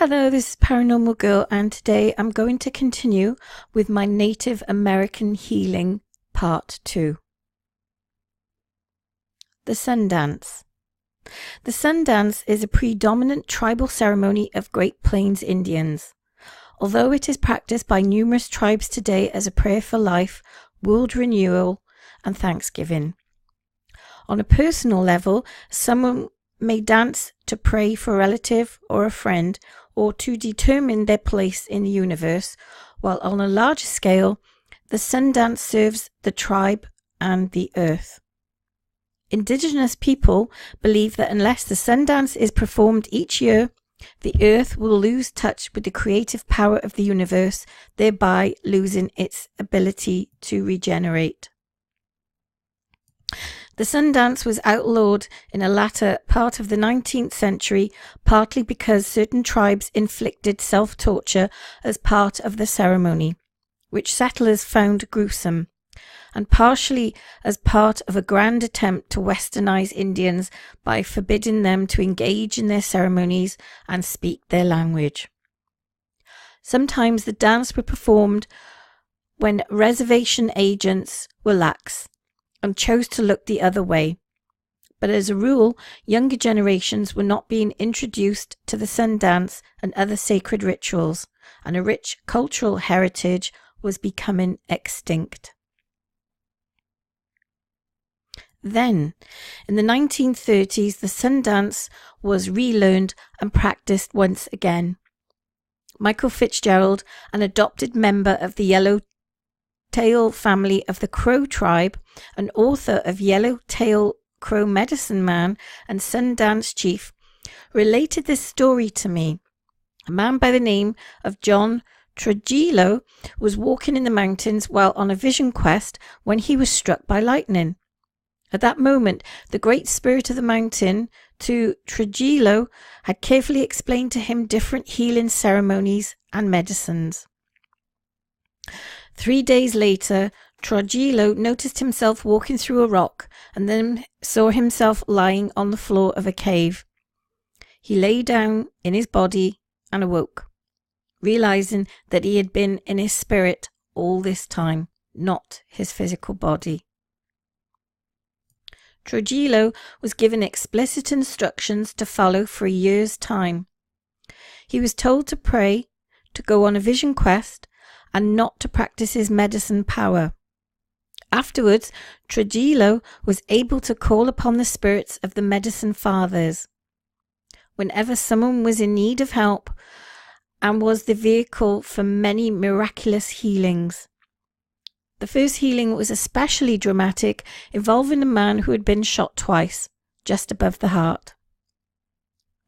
Hello, this is Paranormal Girl, and today I'm going to continue with my Native American healing part 2. The Sun Dance. The Sun Dance is a predominant tribal ceremony of Great Plains Indians. Although it is practiced by numerous tribes today as a prayer for life, world renewal, and thanksgiving. On a personal level, someone may dance to pray for a relative or a friend, or to determine their place in the universe, while on a larger scale, the sun dance serves the tribe and the earth. Indigenous people believe that unless the sun dance is performed each year, the earth will lose touch with the creative power of the universe, thereby losing its ability to regenerate. The sun dance was outlawed in the latter part of the 19th century, partly because certain tribes inflicted self-torture as part of the ceremony, which settlers found gruesome, and partially as part of a grand attempt to westernize Indians by forbidding them to engage in their ceremonies and speak their language. Sometimes the dance were performed when reservation agents were lax and chose to look the other way. But as a rule, younger generations were not being introduced to the sun dance and other sacred rituals, and a rich cultural heritage was becoming extinct. Then, in the 1930s, the sun dance was relearned and practiced once again. Michael Fitzgerald, an adopted member of the Yellowtail family of the Crow tribe, an author of Yellowtail Crow Medicine Man and Sun Dance Chief, related this story to me. A man by the name of John Trujillo was walking in the mountains while on a vision quest when he was struck by lightning. At that moment, the great spirit of the mountain, to Trujillo, had carefully explained to him different healing ceremonies and medicines. 3 days later, Trujillo noticed himself walking through a rock and then saw himself lying on the floor of a cave. He lay down in his body and awoke, realizing that he had been in his spirit all this time, not his physical body. Trujillo was given explicit instructions to follow for a year's time. He was told to pray, to go on a vision quest, and not to practice his medicine power. Afterwards, Trujillo was able to call upon the spirits of the medicine fathers whenever someone was in need of help, and was the vehicle for many miraculous healings. The first healing was especially dramatic, involving a man who had been shot twice, just above the heart.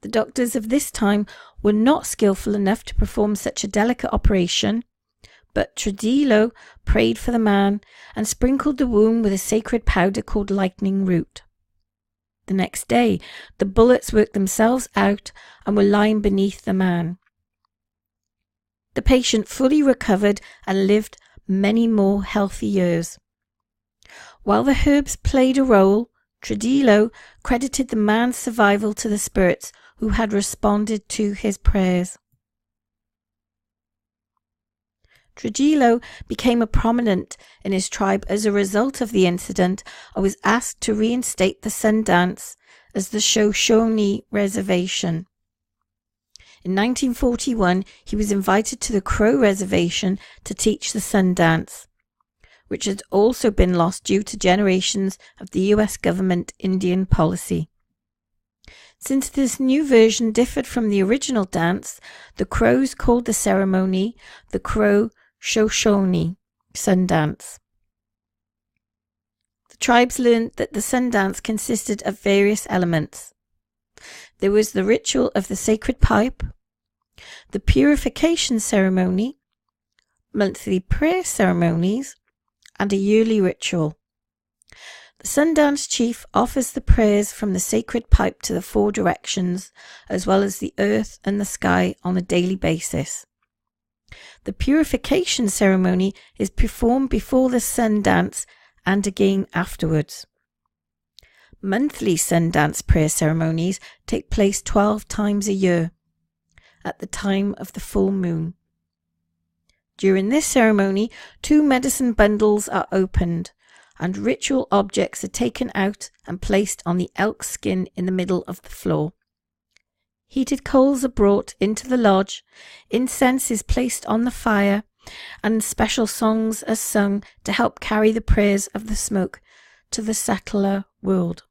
The doctors of this time were not skillful enough to perform such a delicate operation, but Trujillo prayed for the man and sprinkled the wound with a sacred powder called lightning root. The next day, the bullets worked themselves out and were lying beneath the man. The patient fully recovered and lived many more healthy years. While the herbs played a role, Trujillo credited the man's survival to the spirits who had responded to his prayers. Trujillo became a prominent in his tribe as a result of the incident and was asked to reinstate the sun dance as the Shoshone Reservation. In 1941, he was invited to the Crow Reservation to teach the sun dance, which had also been lost due to generations of the U.S. government Indian policy. Since this new version differed from the original dance, the Crows called the ceremony the Crow Shoshone Sun Dance. The tribes learned that the sun dance consisted of various elements. There was the ritual of the sacred pipe, the purification ceremony, monthly prayer ceremonies, and a yearly ritual. The sun dance chief offers the prayers from the sacred pipe to the 4 directions, as well as the earth and the sky on a daily basis. The purification ceremony is performed before the sun dance and again afterwards. Monthly sun dance prayer ceremonies take place 12 times a year. at the time of the full moon. During this ceremony, 2 medicine bundles are opened, and ritual objects are taken out and placed on the elk skin in the middle of the floor. Heated coals are brought into the lodge, incense is placed on the fire, and special songs are sung to help carry the prayers of the smoke to the settler world.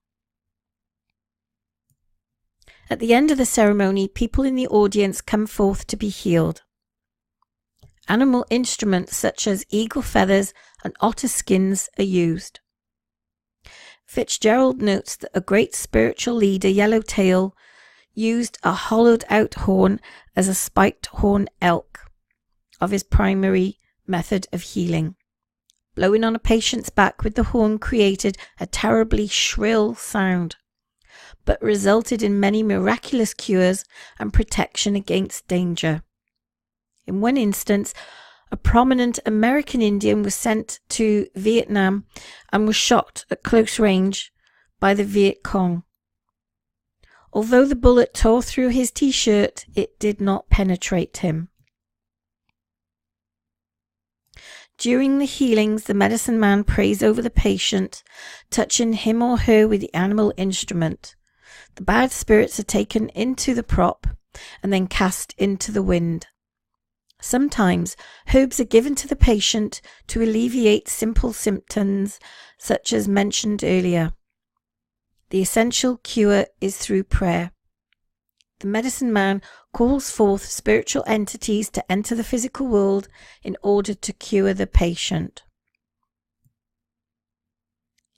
At the end of the ceremony, people in the audience come forth to be healed. Animal instruments such as eagle feathers and otter skins are used. Fitzgerald notes that a great spiritual leader, Yellowtail, used a hollowed-out horn as a spiked horn elk of his primary method of healing. Blowing on a patient's back with the horn created a terribly shrill sound, but resulted in many miraculous cures and protection against danger. In one instance, a prominent American Indian was sent to Vietnam and was shot at close range by the Viet Cong. Although the bullet tore through his t-shirt, it did not penetrate him. During the healings, the medicine man prays over the patient, touching him or her with the animal instrument. The bad spirits are taken into the prop and then cast into the wind. Sometimes herbs are given to the patient to alleviate simple symptoms such as mentioned earlier. The essential cure is through prayer. The medicine man calls forth spiritual entities to enter the physical world in order to cure the patient.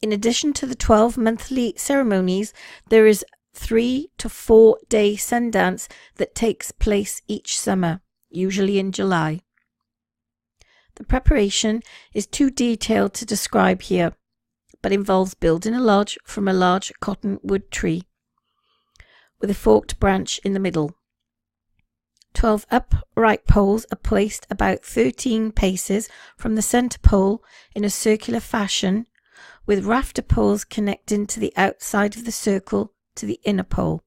In addition to the 12 monthly ceremonies, there is 3 to 4 day sun dance that takes place each summer, usually in July. The preparation is too detailed to describe here, but involves building a lodge from a large cottonwood tree with a forked branch in the middle. 12 upright poles are placed about 13 paces from the centre pole in a circular fashion, with rafter poles connecting to the outside of the circle to the inner pole.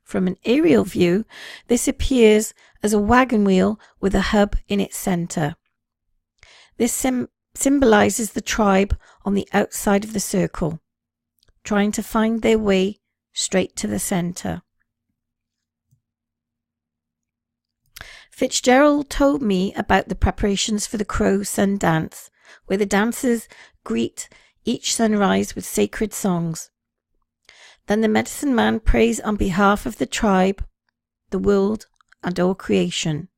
From an aerial view, this appears as a wagon wheel with a hub in its centre. This symbolizes the tribe on the outside of the circle, trying to find their way straight to the centre. Fitzgerald told me about the preparations for the Crow Sun Dance, where the dancers greet each sunrise with sacred songs. Then the medicine man prays on behalf of the tribe, the world, and all creation.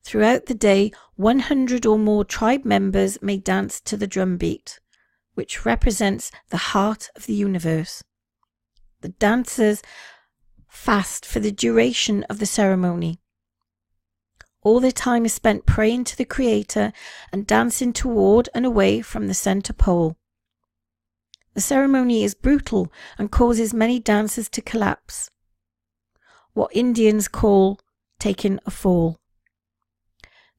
Throughout the day, 100 or more tribe members may dance to the drumbeat, which represents the heart of the universe. The dancers fast for the duration of the ceremony. All their time is spent praying to the Creator and dancing toward and away from the center pole. The ceremony is brutal and causes many dancers to collapse, what Indians call taking a fall.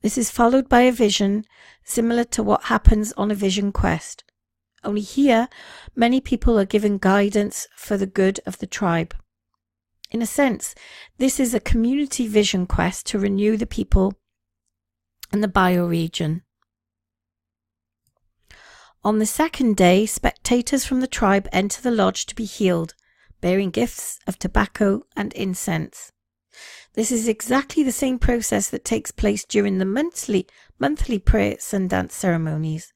This is followed by a vision similar to what happens on a vision quest. Only here, many people are given guidance for the good of the tribe. In a sense, this is a community vision quest to renew the people in the bioregion. On the second day, spectators from the tribe enter the lodge to be healed, bearing gifts of tobacco and incense. This is exactly the same process that takes place during the monthly prayer sun dance ceremonies,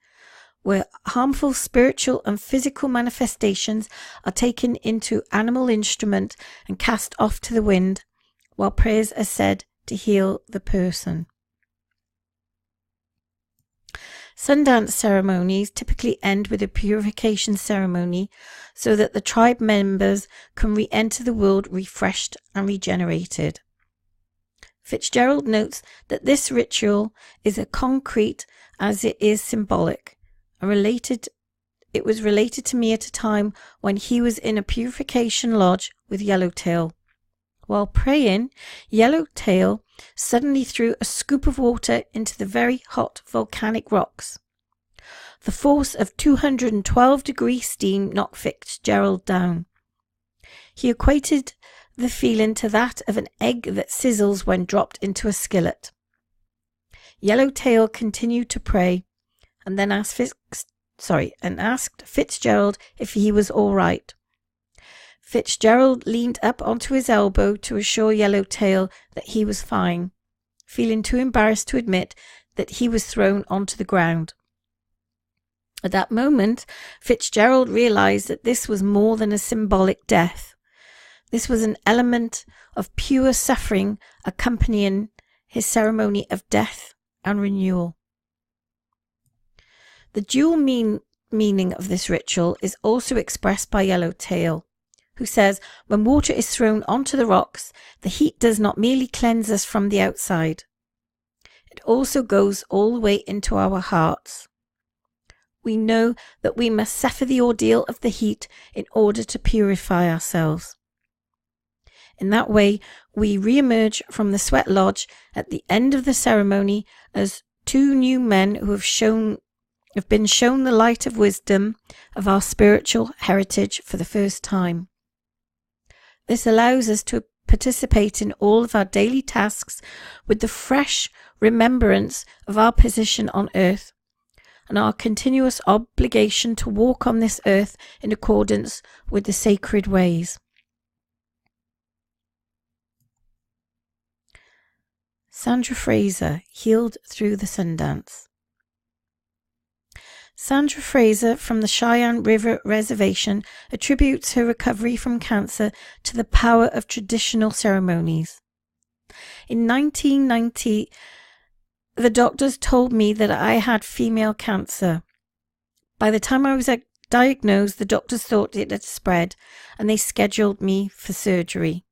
where harmful spiritual and physical manifestations are taken into animal instrument and cast off to the wind, while prayers are said to heal the person. Sundance ceremonies typically end with a purification ceremony so that the tribe members can re-enter the world refreshed and regenerated. Fitzgerald notes that this ritual is as concrete as it is symbolic, and it was related to me at a time when he was in a purification lodge with Yellowtail. While praying, Yellowtail suddenly threw a scoop of water into the very hot volcanic rocks. The force of 212-degree steam knocked Fitzgerald down. He equated the feeling to that of an egg that sizzles when dropped into a skillet. Yellowtail continued to pray and then asked Fitzgerald if he was all right. Fitzgerald leaned up onto his elbow to assure Yellowtail that he was fine, feeling too embarrassed to admit that he was thrown onto the ground. At that moment, Fitzgerald realized that this was more than a symbolic death. This was an element of pure suffering accompanying his ceremony of death and renewal. The dual meaning of this ritual is also expressed by Yellowtail, who says, when water is thrown onto the rocks, the heat does not merely cleanse us from the outside. It also goes all the way into our hearts. We know that we must suffer the ordeal of the heat in order to purify ourselves. In that way, we re-emerge from the sweat lodge at the end of the ceremony as two new men who have been shown the light of wisdom of our spiritual heritage for the first time. This allows us to participate in all of our daily tasks with the fresh remembrance of our position on earth and our continuous obligation to walk on this earth in accordance with the sacred ways. Sandra Fraser, healed through the Sundance. Sandra Fraser from the Cheyenne River Reservation attributes her recovery from cancer to the power of traditional ceremonies. In 1990, the doctors told me that I had female cancer. By the time I was diagnosed, the doctors thought it had spread and they scheduled me for surgery.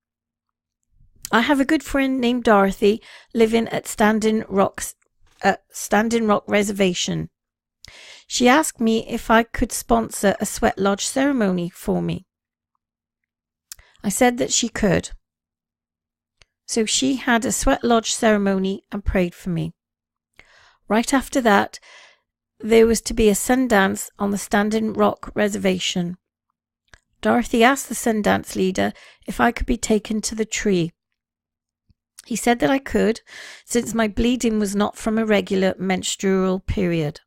I have a good friend named Dorothy living at Standing Rock Reservation. She asked me if I could sponsor a sweat lodge ceremony for me. I said that she could. So she had a sweat lodge ceremony and prayed for me. Right after that, there was to be a Sundance on the Standing Rock Reservation. Dorothy asked the Sundance leader if I could be taken to the tree. He said that I could, since my bleeding was not from a regular menstrual period.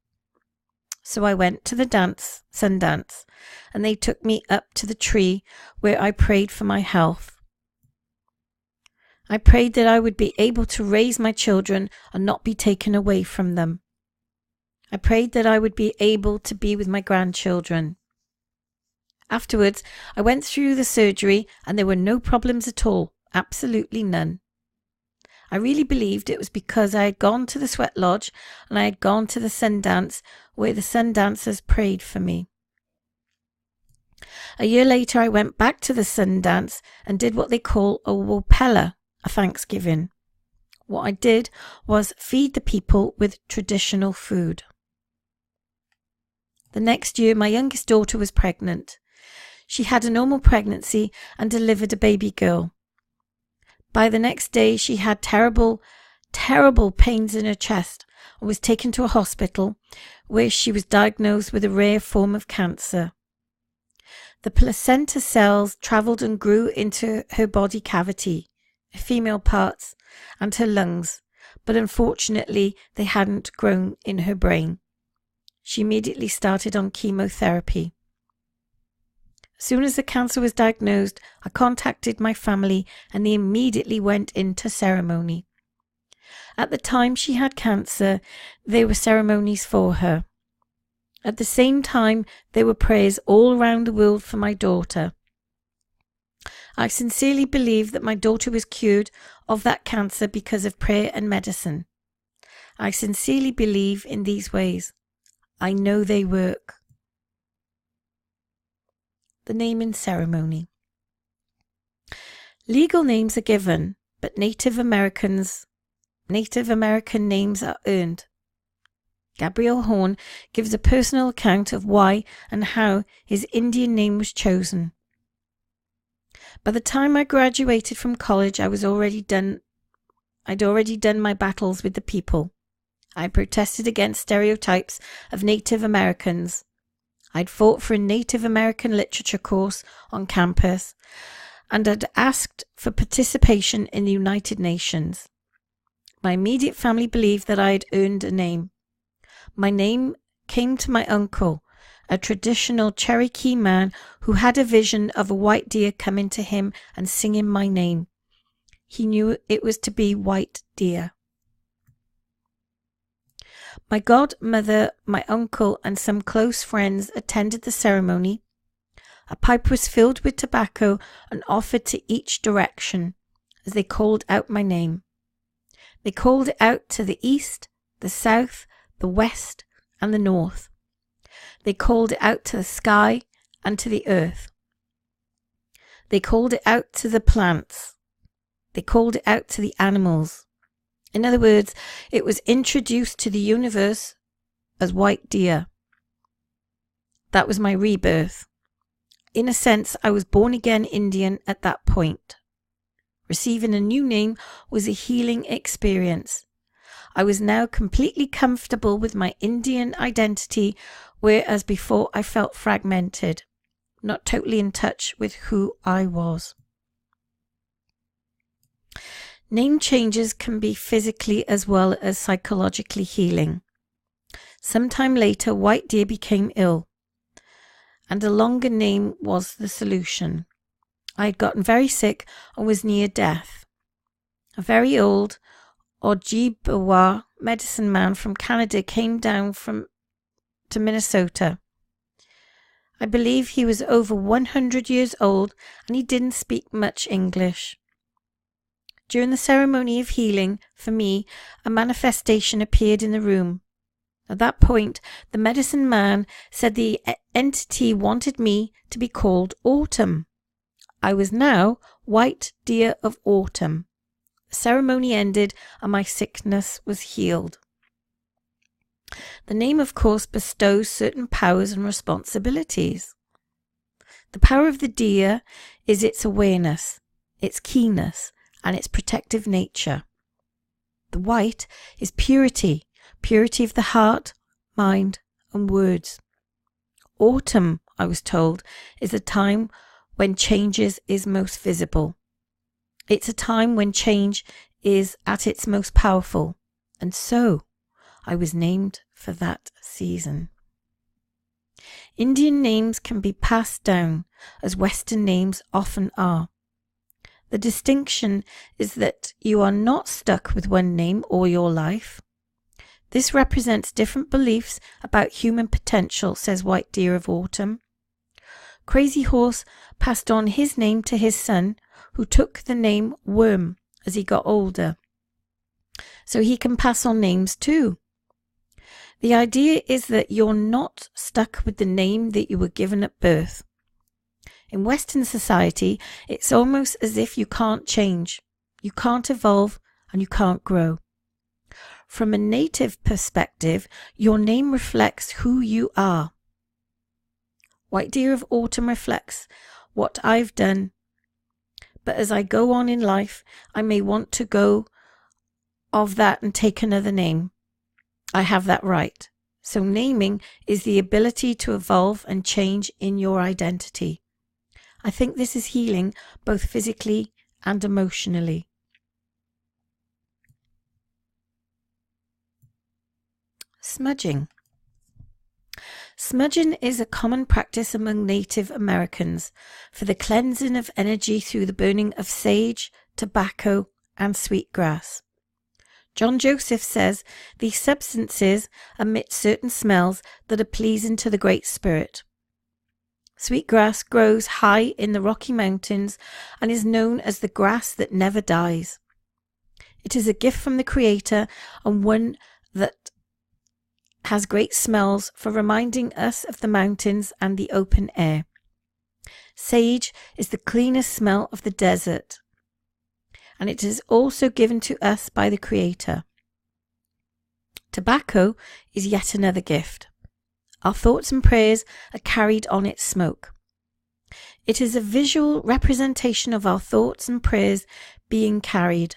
So I went to the Sundance, and they took me up to the tree where I prayed for my health. I prayed that I would be able to raise my children and not be taken away from them. I prayed that I would be able to be with my grandchildren. Afterwards, I went through the surgery and there were no problems at all, absolutely none. I really believed it was because I had gone to the sweat lodge and I had gone to the Sundance where the Sundancers prayed for me. A year later, I went back to the Sundance and did what they call a Wopella, a Thanksgiving. What I did was feed the people with traditional food. The next year, my youngest daughter was pregnant. She had a normal pregnancy and delivered a baby girl. By the next day, she had terrible pains in her chest and was taken to a hospital where she was diagnosed with a rare form of cancer. The placenta cells travelled and grew into her body cavity, her female parts, and her lungs, but unfortunately they hadn't grown in her brain. She immediately started on chemotherapy. As soon as the cancer was diagnosed, I contacted my family and they immediately went into ceremony. At the time she had cancer, there were ceremonies for her. At the same time, there were prayers all around the world for my daughter. I sincerely believe that my daughter was cured of that cancer because of prayer and medicine. I sincerely believe in these ways. I know they work. The naming ceremony. Legal names are given, but Native American names are earned. Gabriel Horn gives a personal account of why and how his Indian name was chosen. By the time I graduated from college, I'd already done my battles with the people. I protested against stereotypes of Native Americans. I'd fought for a Native American literature course on campus, and had asked for participation in the United Nations. My immediate family believed that I had earned a name. My name came to my uncle, a traditional Cherokee man who had a vision of a white deer coming to him and singing my name. He knew it was to be White Deer. My godmother, my uncle, and some close friends attended the ceremony. A pipe was filled with tobacco and offered to each direction as they called out my name. They called it out to the east, the south, the west, and the north. They called it out to the sky and to the earth. They called it out to the plants. They called it out to the animals. In other words, it was introduced to the universe as White Deer. That was my rebirth. In a sense, I was born again Indian at that point. Receiving a new name was a healing experience. I was now completely comfortable with my Indian identity, whereas before I felt fragmented, not totally in touch with who I was. Name changes can be physically as well as psychologically healing. Sometime later, White Deer became ill, and a longer name was the solution. I had gotten very sick and was near death. A very old Ojibwa medicine man from Canada came down to Minnesota. I believe he was over 100 years old and he didn't speak much English. During the ceremony of healing, for me, a manifestation appeared in the room. At that point, the medicine man said the entity wanted me to be called Autumn. I was now White Deer of Autumn. The ceremony ended and my sickness was healed. The name, of course, bestows certain powers and responsibilities. The power of the deer is its awareness, its keenness, and its protective nature. The white is purity, purity of the heart, mind, and words. Autumn, I was told, is a time when changes is most visible. It's a time when change is at its most powerful, and so I was named for that season. Indian names can be passed down, as Western names often are. The distinction is that you are not stuck with one name all your life. This represents different beliefs about human potential, says White Deer of Autumn. Crazy Horse passed on his name to his son, who took the name Worm as he got older. So he can pass on names too. The idea is that you're not stuck with the name that you were given at birth. In Western society, it's almost as if you can't change, you can't evolve, and you can't grow. From a native perspective, your name reflects who you are. White Deer of Autumn reflects what I've done, but as I go on in life, I may want to go of that and take another name. I have that right. So naming is the ability to evolve and change in your identity. I think this is healing both physically and emotionally. Smudging. Smudging is a common practice among Native Americans for the cleansing of energy through the burning of sage, tobacco, and sweetgrass. John Joseph says these substances emit certain smells that are pleasing to the Great Spirit. Sweetgrass grows high in the Rocky Mountains and is known as the grass that never dies. It is a gift from the Creator and one that has great smells for reminding us of the mountains and the open air. Sage is the cleanest smell of the desert, and it is also given to us by the Creator. Tobacco is yet another gift. Our thoughts and prayers are carried on its smoke. It is a visual representation of our thoughts and prayers being carried,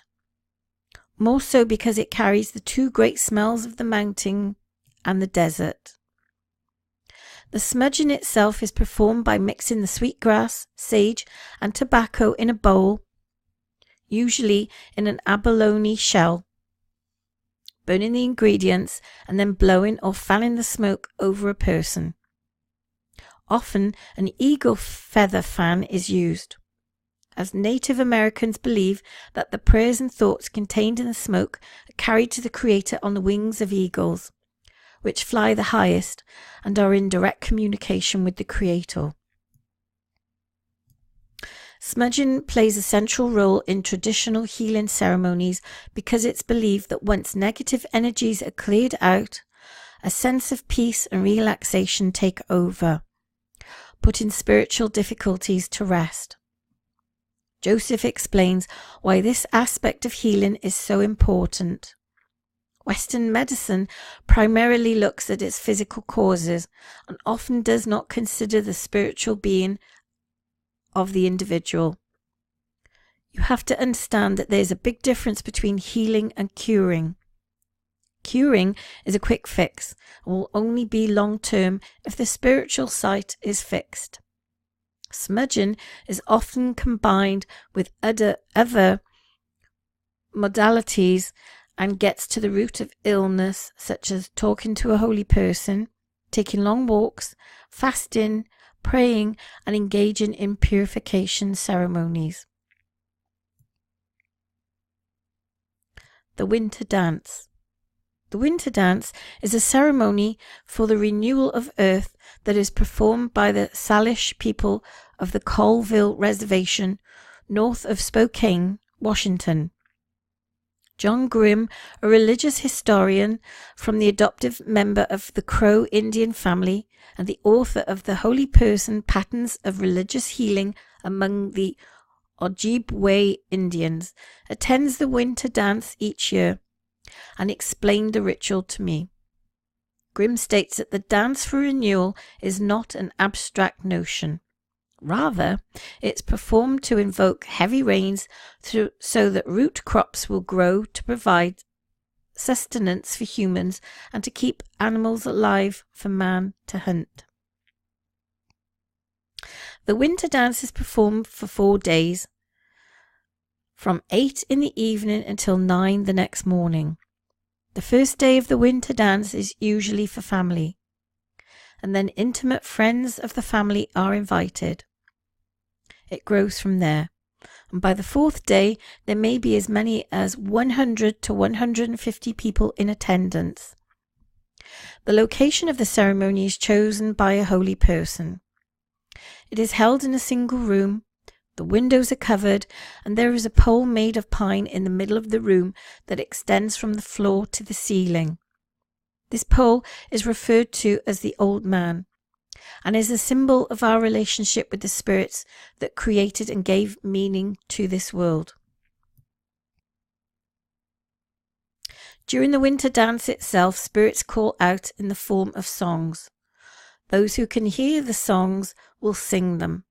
more so because it carries the two great smells of the mountain and the desert. The smudging itself is performed by mixing the sweetgrass, sage and tobacco in a bowl, usually in an abalone shell, burning the ingredients and then blowing or fanning the smoke over a person. Often an eagle feather fan is used, as Native Americans believe that the prayers and thoughts contained in the smoke are carried to the Creator on the wings of eagles, which fly the highest and are in direct communication with the Creator. Smudging plays a central role in traditional healing ceremonies because it's believed that once negative energies are cleared out, a sense of peace and relaxation take over, putting spiritual difficulties to rest. Joseph explains why this aspect of healing is so important. Western medicine primarily looks at its physical causes and often does not consider the spiritual being of the individual. You have to understand that there's a big difference between healing and curing. Curing is a quick fix and will only be long term if the spiritual site is fixed. Smudging is often combined with other modalities and gets to the root of illness, such as talking to a holy person, taking long walks, fasting, praying, and engaging in purification ceremonies. The Winter Dance. The Winter Dance is a ceremony for the renewal of earth that is performed by the Salish people of the Colville Reservation, north of Spokane, Washington. John Grimm, a religious historian from the adoptive member of the Crow Indian family and the author of the Holy Person Patterns of Religious Healing Among the Ojibwe Indians, attends the winter dance each year and explained the ritual to me. Grimm states that the dance for renewal is not an abstract notion. Rather, it's performed to invoke heavy rains so that root crops will grow to provide sustenance for humans and to keep animals alive for man to hunt. The winter dance is performed for 4 days, from 8 in the evening until 9 the next morning. The first day of the winter dance is usually for family, and then intimate friends of the family are invited. It grows from there, and by the 4th day there may be as many as 100 to 150 people in attendance. The location of the ceremony is chosen by a holy person. It is held in a single room, the windows are covered, and there is a pole made of pine in the middle of the room that extends from the floor to the ceiling. This pole is referred to as the Old Man, and is a symbol of our relationship with the spirits that created and gave meaning to this world. During the winter dance itself, spirits call out in the form of songs. Those who can hear the songs will sing them.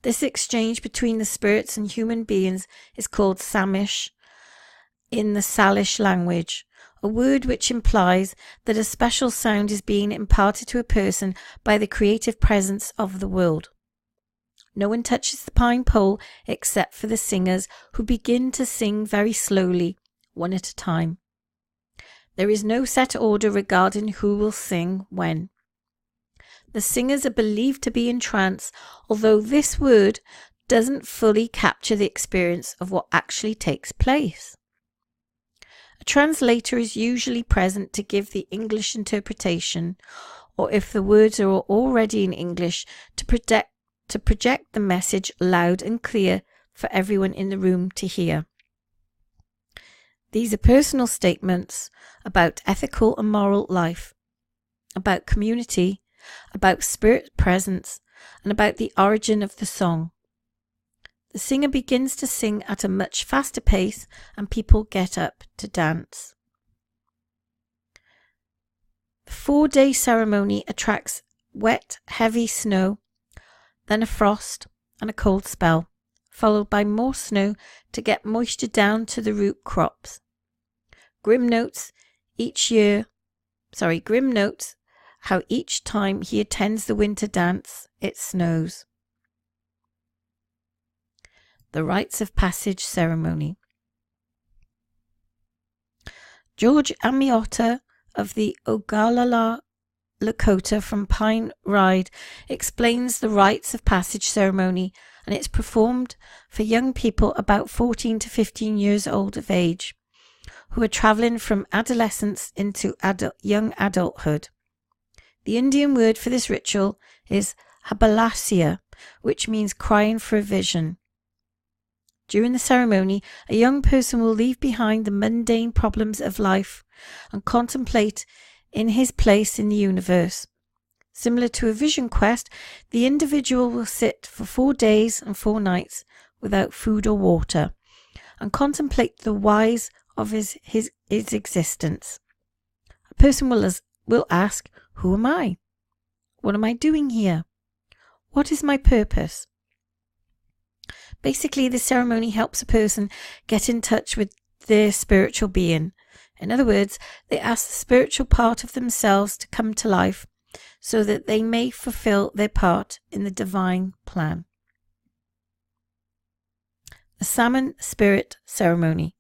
This exchange between the spirits and human beings is called Samish in the Salish language, a word which implies that a special sound is being imparted to a person by the creative presence of the world. No one touches the pine pole except for the singers, who begin to sing very slowly, one at a time. There is no set order regarding who will sing when. The singers are believed to be in trance, although this word doesn't fully capture the experience of what actually takes place. A translator is usually present to give the English interpretation, or if the words are already in English, to project the message loud and clear for everyone in the room to hear. These are personal statements about ethical and moral life, about community, about spirit presence, and about the origin of the song. The singer begins to sing at a much faster pace, and people get up to dance. The 4-day ceremony attracts wet, heavy snow, then a frost and a cold spell, followed by more snow to get moisture down to the root crops. Grimm notes how each time he attends the winter dance, it snows. The Rites of Passage Ceremony. George Amiotta of the Ogallala Lakota from Pine Ride explains the rites of passage ceremony, and it's performed for young people about 14 to 15 years old of age who are traveling from adolescence into young adulthood. The Indian word for this ritual is Habalasya, which means crying for a vision. During the ceremony, a young person will leave behind the mundane problems of life and contemplate in his place in the universe. Similar to a vision quest, the individual will sit for 4 days and 4 nights without food or water and contemplate the whys of his existence. A person will ask, who am I? What am I doing here? What is my purpose? Basically, the ceremony helps a person get in touch with their spiritual being. In other words, they ask the spiritual part of themselves to come to life so that they may fulfill their part in the divine plan. The Salmon Spirit Ceremony.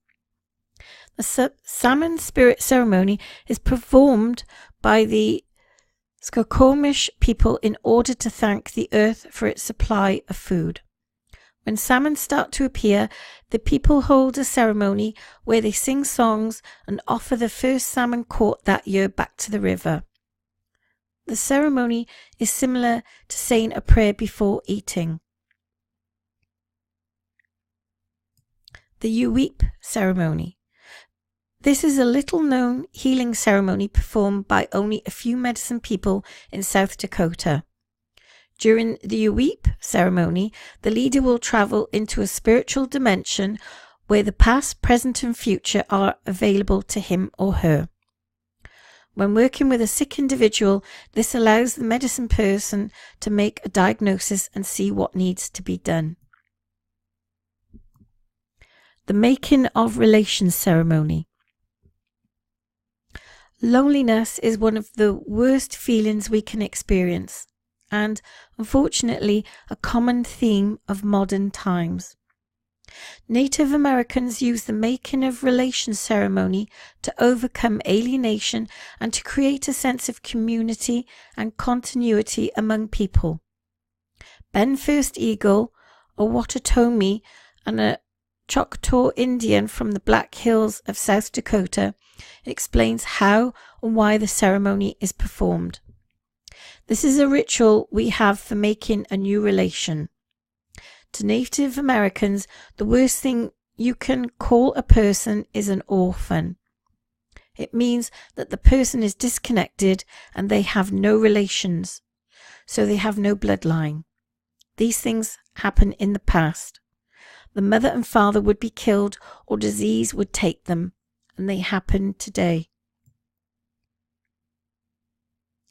The Salmon Spirit Ceremony is performed by the Skokomish people in order to thank the earth for its supply of food. When salmon start to appear, the people hold a ceremony where they sing songs and offer the first salmon caught that year back to the river. The ceremony is similar to saying a prayer before eating. The Uweep Ceremony. This is a little-known healing ceremony performed by only a few medicine people in South Dakota. During the Uweep ceremony, the leader will travel into a spiritual dimension where the past, present and future are available to him or her. When working with a sick individual, this allows the medicine person to make a diagnosis and see what needs to be done. The Making of Relations Ceremony. Loneliness is one of the worst feelings we can experience, and, unfortunately, a common theme of modern times. Native Americans use the Making of Relations ceremony to overcome alienation and to create a sense of community and continuity among people. Ben First Eagle, a Watatomi, and a Choctaw Indian from the Black Hills of South Dakota, explains how and why the ceremony is performed. This is a ritual we have for making a new relation. To Native Americans, the worst thing you can call a person is an orphan. It means that the person is disconnected and they have no relations, so they have no bloodline. These things happen in the past. The mother and father would be killed or disease would take them, and they happen today.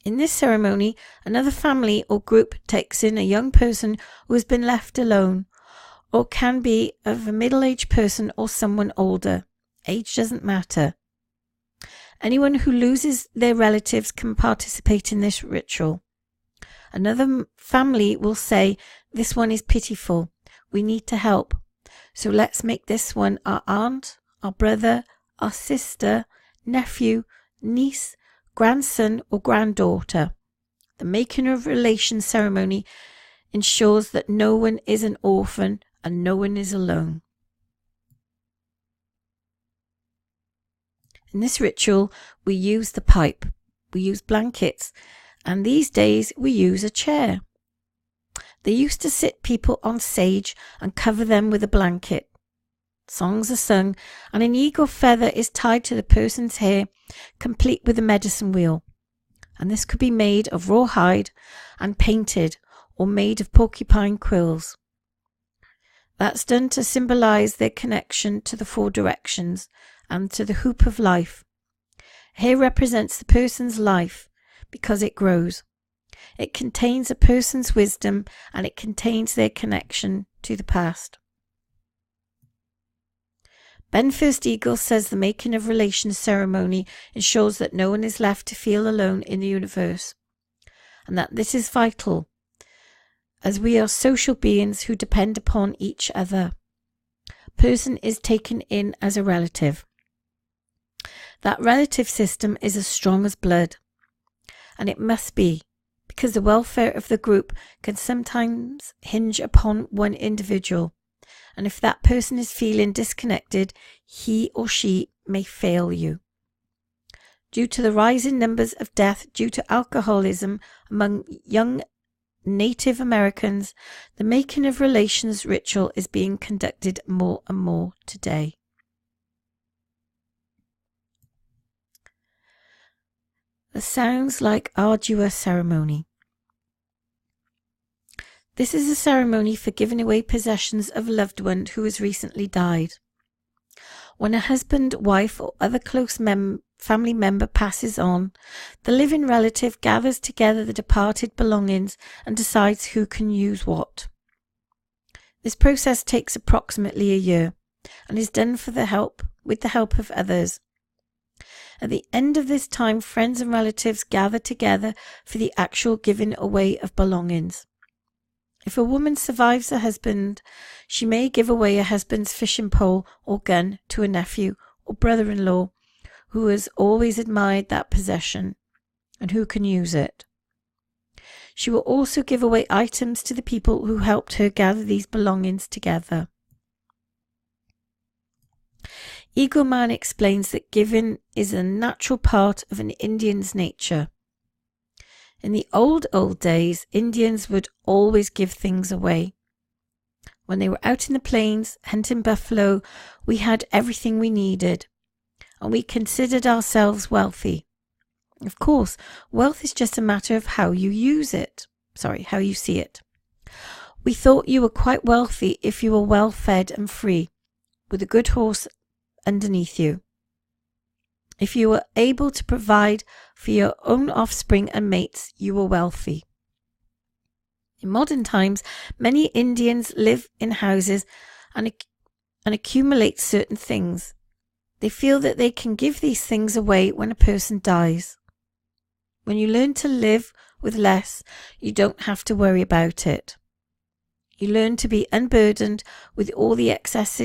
In this ceremony, another family or group takes in a young person who has been left alone, or can be of a middle-aged person or someone older. Age doesn't matter. Anyone who loses their relatives can participate in this ritual. Another family will say, "This one is pitiful. We need to help. So let's make this one our aunt, our brother, our sister, nephew, niece, grandson or granddaughter." The Making of Relations ceremony ensures that no one is an orphan and no one is alone. In this ritual, we use the pipe, we use blankets, and these days we use a chair. They used to sit people on sage and cover them with a blanket. Songs are sung, and an eagle feather is tied to the person's hair, complete with a medicine wheel. And this could be made of raw hide and painted, or made of porcupine quills. That's done to symbolize their connection to the 4 directions and to the hoop of life. Hair represents the person's life because it grows. It contains a person's wisdom and it contains their connection to the past. Ben First Eagle says the Making of Relations ceremony ensures that no one is left to feel alone in the universe. and that this is vital, as we are social beings who depend upon each other. Person is taken in as a relative. That relative system is as strong as blood, and it must be, because the welfare of the group can sometimes hinge upon one individual, and if that person is feeling disconnected, he or she may fail you. Due to the rising numbers of death due to alcoholism among young Native Americans, the making of relations ritual is being conducted more and more today. The sounds like arduous ceremony. This is a ceremony for giving away possessions of a loved one who has recently died. When a husband, wife, or other close family member passes on, the living relative gathers together the departed belongings and decides who can use what. This process takes approximately a year and is done with the help of others. At the end of this time, friends and relatives gather together for the actual giving away of belongings. If a woman survives her husband, she may give away her husband's fishing pole or gun to a nephew or brother-in-law who has always admired that possession and who can use it. She will also give away items to the people who helped her gather these belongings together. Eagle Man explains that giving is a natural part of an Indian's nature. In the old days, Indians would always give things away. When they were out in the plains, hunting buffalo, we had everything we needed, and we considered ourselves wealthy. Of course, wealth is just a matter of how you see it. We thought you were quite wealthy if you were well fed and free, with a good horse underneath you. If you were able to provide for your own offspring and mates, you were wealthy. In modern times, many Indians live in houses and accumulate certain things. They feel that they can give these things away when a person dies. When you learn to live with less, you don't have to worry about it. You learn to be unburdened with all the excess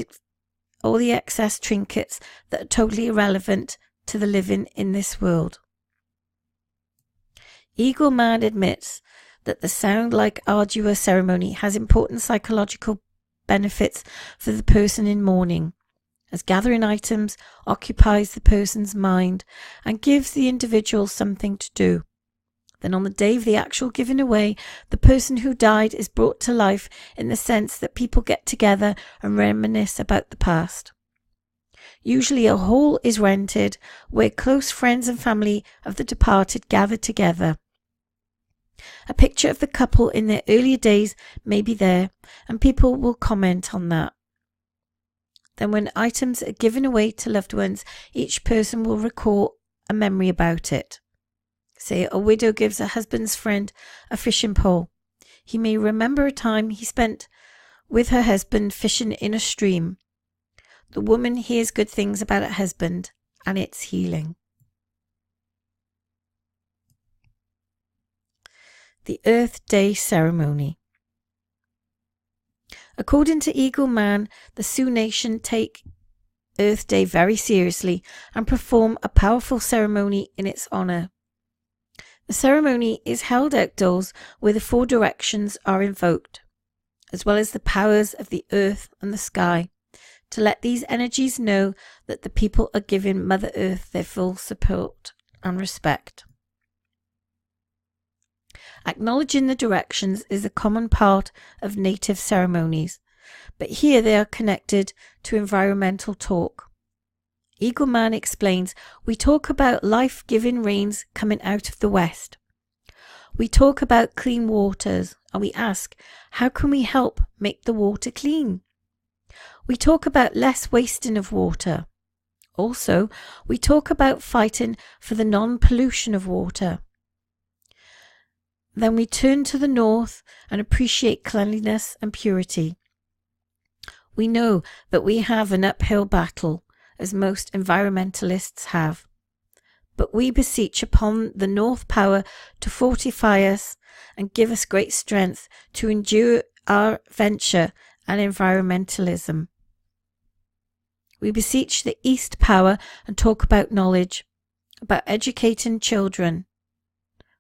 trinkets that are totally irrelevant to the living in this world. Eagle Man admits that the sound like arduous ceremony has important psychological benefits for the person in mourning, as gathering items occupies the person's mind and gives the individual something to do. Then on the day of the actual giving away, the person who died is brought to life in the sense that people get together and reminisce about the past. Usually a hall is rented where close friends and family of the departed gather together. A picture of the couple in their earlier days may be there, and people will comment on that. Then when items are given away to loved ones, each person will recall a memory about it. Say a widow gives a husband's friend a fishing pole. He may remember a time he spent with her husband fishing in a stream. The woman hears good things about her husband, and it's healing. The Earth Day Ceremony. According to Eagle Man, the Sioux Nation take Earth Day very seriously and perform a powerful ceremony in its honor. The ceremony is held outdoors where the four directions are invoked, as well as the powers of the earth and the sky, to let these energies know that the people are giving Mother Earth their full support and respect. Acknowledging the directions is a common part of native ceremonies, but here they are connected to environmental talk. Eagle Man explains, we talk about life-giving rains coming out of the west. We talk about clean waters, and we ask, how can we help make the water clean? We talk about less wasting of water. Also, we talk about fighting for the non-pollution of water. Then we turn to the north and appreciate cleanliness and purity. We know that we have an uphill battle, as most environmentalists have. but we beseech upon the North Power to fortify us and give us great strength to endure our venture and environmentalism. We beseech the East Power and talk about knowledge, about educating children.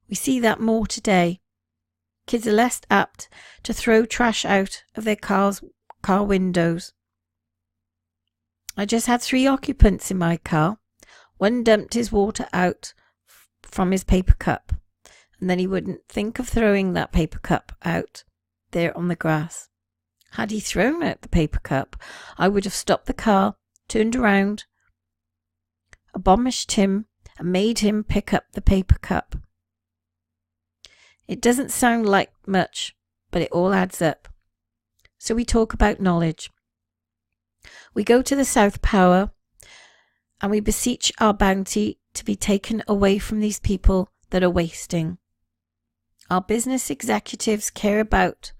We see that more today. Kids are less apt to throw trash out of their car windows. I just had 3 occupants in my car. One dumped his water out from his paper cup, and then he wouldn't think of throwing that paper cup out there on the grass. Had he thrown out the paper cup, I would have stopped the car, turned around, admonished him, and made him pick up the paper cup. It doesn't sound like much, but it all adds up. So we talk about knowledge. We go to the South Power and we beseech our bounty to be taken away from these people that are wasting. Our business executives care about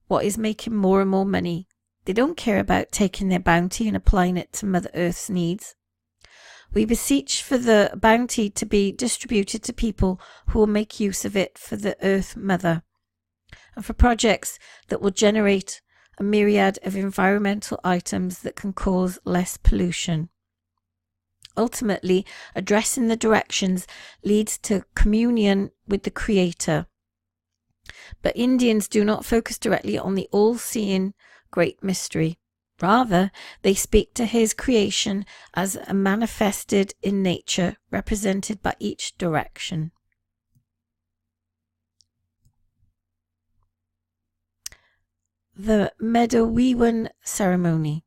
what is making more and more money. They don't care about taking their bounty and applying it to Mother Earth's needs. We beseech for the bounty to be distributed to people who will make use of it for the Earth Mother, and for projects that will generate a myriad of environmental items that can cause less pollution. Ultimately, addressing the directions leads to communion with the Creator. But Indians do not focus directly on the all-seeing great mystery. Rather, they speak to his creation as a manifested in nature, represented by each direction. The Medawiwan ceremony.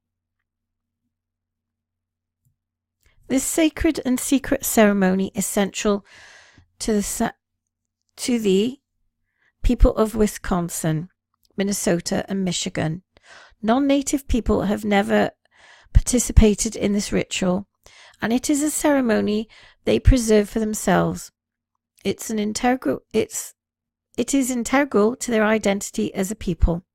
This sacred and secret ceremony is central to the people of Wisconsin, Minnesota, and Michigan. Non-native people have never participated in this ritual, and it is a ceremony they preserve for themselves. It is integral to their identity as a people.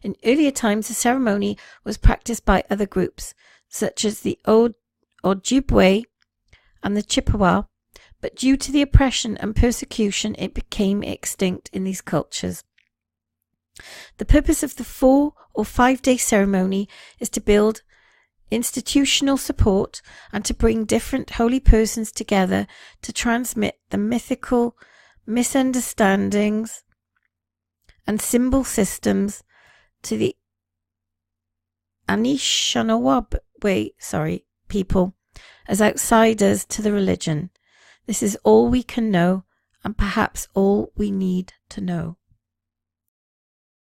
In earlier times, the ceremony was practiced by other groups, such as the Ojibwe and the Chippewa, but due to the oppression and persecution, it became extinct in these cultures. The purpose of the 4 or 5 day ceremony is to build institutional support and to bring different holy persons together to transmit the mythical misunderstandings and symbol systems to the Anishinaabe people as outsiders to the religion. This is all we can know, and perhaps all we need to know.